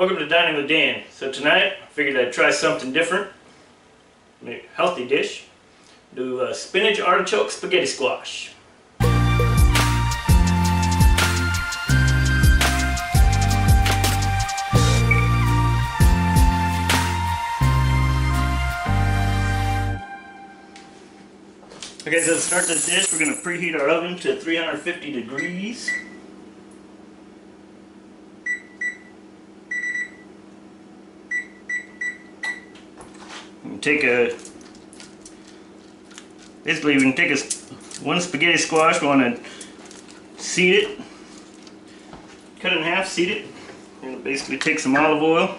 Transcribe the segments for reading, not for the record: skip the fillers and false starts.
Welcome to Dining with Dan. So tonight I figured I'd try something different, make a healthy dish, do spinach artichoke spaghetti squash. Okay, so to start this dish, we're going to preheat our oven to 350 degrees. Basically we can take one spaghetti squash, we want to seed it, cut it in half, seed it, and basically take some olive oil,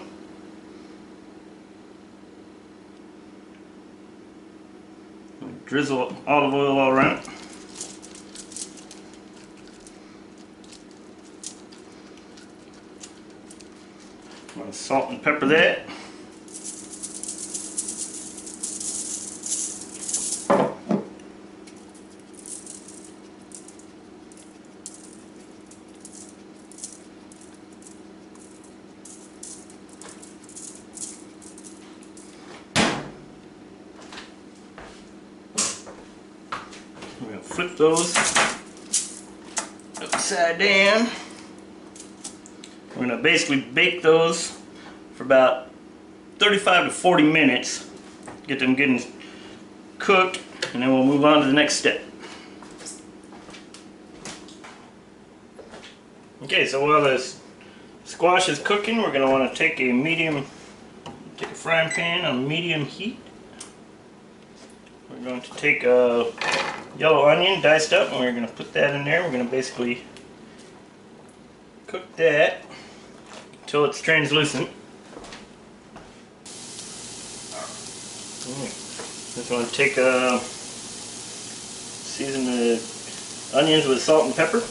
drizzle olive oil all around it. Salt and pepper that. We're going to flip those upside down. We're going to basically bake those for about 35 to 40 minutes. Get them getting cooked, and then we'll move on to the next step. Okay, so while the squash is cooking, we're going to want to take a frying pan on medium heat. We're going to take a yellow onion diced up, and we're going to put that in there. We're going to basically cook that until it's translucent. Just want to take season the onions with salt and pepper.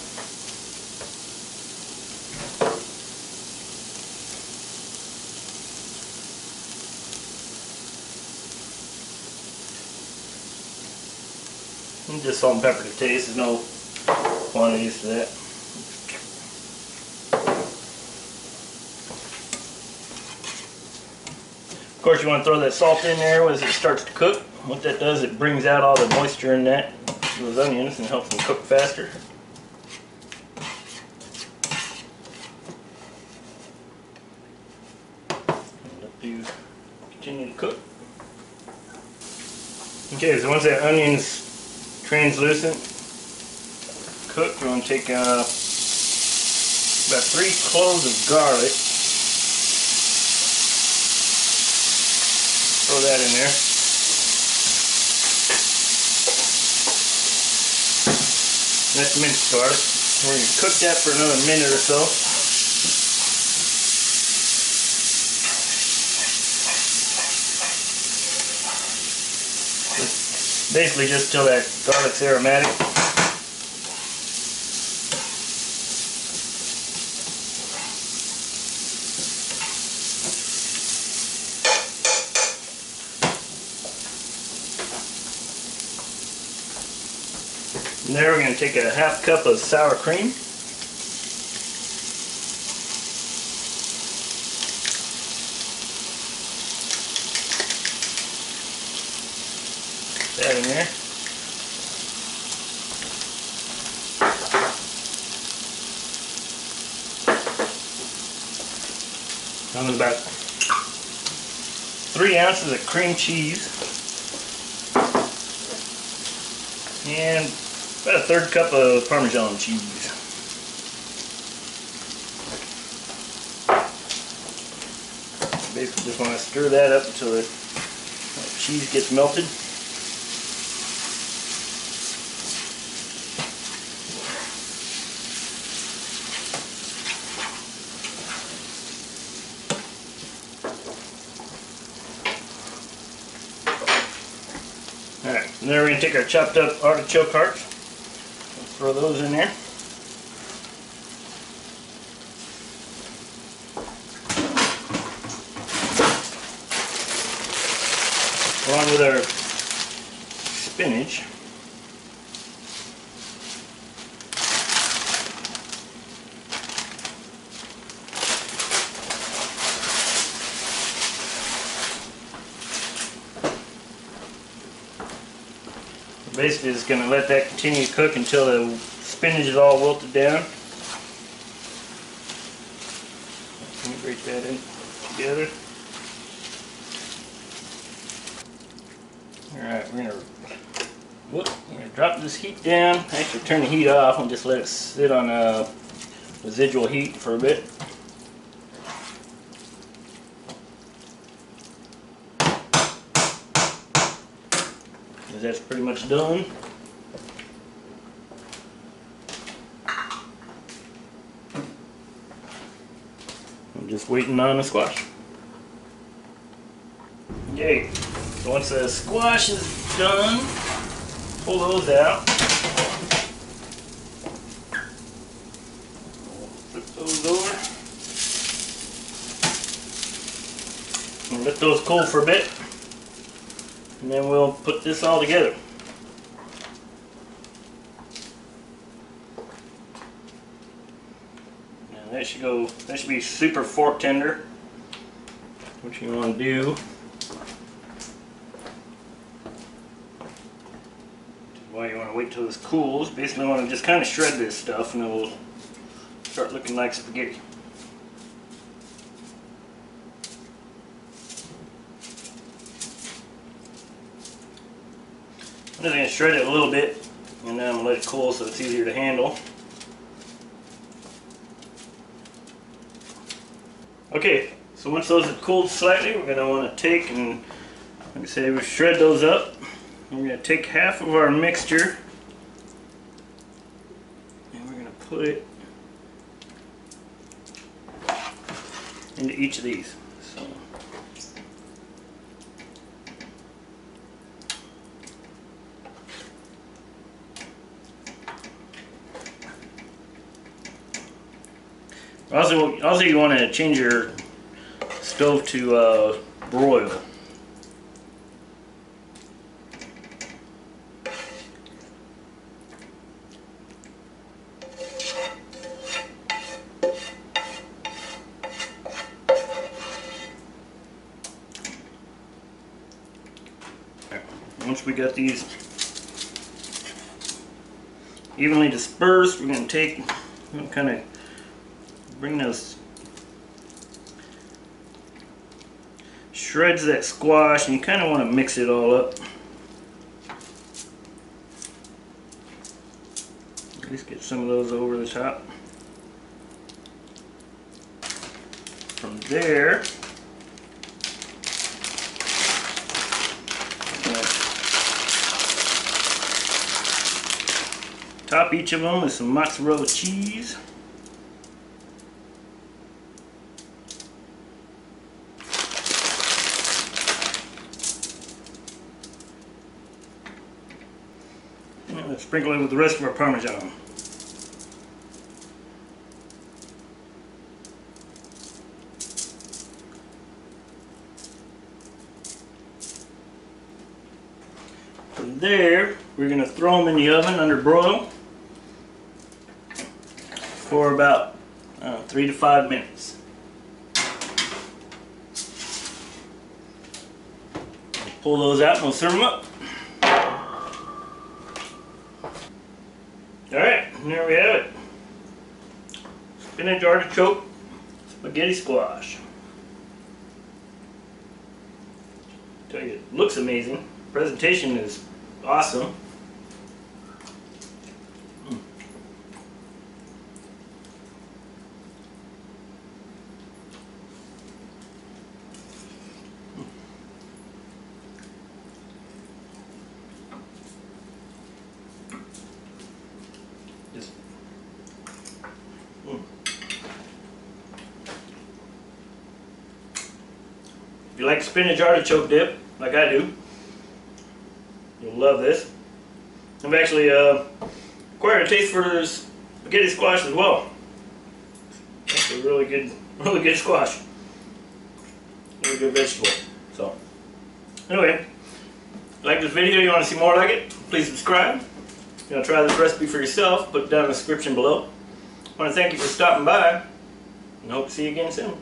And just salt and pepper to taste. There's no quantities to that. Of course, you want to throw that salt in there as it starts to cook. What that does, it brings out all the moisture in those onions and helps them cook faster. Let you continue to cook. Okay, so once that onion's translucent, cooked, we're going to take about 3 cloves of garlic. Throw that in there. That's minced garlic. We're going to cook that for another minute or so. Basically just till that garlic's aromatic. And there we're going to take a half cup of sour cream. That in there. And about 3 ounces of cream cheese. And about a 1/3 cup of Parmesan cheese. Basically just want to stir that up until the cheese gets melted. Alright, and then we're going to take our chopped up artichoke hearts. Throw those in there. Along with our spinach. basically just going to let that continue to cook until the spinach is all wilted down. Let me break that in together. Alright, we're going to drop this heat down. Actually turn the heat off and just let it sit on residual heat for a bit. That's pretty much done. I'm just waiting on the squash. Okay, so once the squash is done, pull those out. Flip those over. And let those cool for a bit. And then we'll put this all together. Now that should be super fork tender. What you want to do, why you want to wait till this cools, basically want to just kind of shred this stuff and it will start looking like spaghetti. I'm just going to shred it a little bit and then I'm going to let it cool so it's easier to handle. Okay, so once those have cooled slightly, we're going to want to take and, like I say, we shred those up. We're going to take half of our mixture and we're going to put it into each of these. So, also you want to change your stove to broil. Once we got these evenly dispersed, we're going to kind of bring those shreds of that squash, and you kind of want to mix it all up. At least get some of those over the top. From there, top each of them with some mozzarella cheese. And let's sprinkle it with the rest of our Parmesan. From there, we're going to throw them in the oven under broil for about 3 to 5 minutes. Pull those out and we'll serve them up. Alright, and there we have it. Spinach artichoke spaghetti squash. I tell you, it looks amazing. Presentation is awesome. If you like spinach artichoke dip, like I do, you'll love this. I've actually acquired a taste for this spaghetti squash as well. It's a really good squash. Really good vegetable. So, anyway, if you like this video, you want to see more like it, please subscribe. If you want to try this recipe for yourself, put it down in the description below. I want to thank you for stopping by, and hope to see you again soon.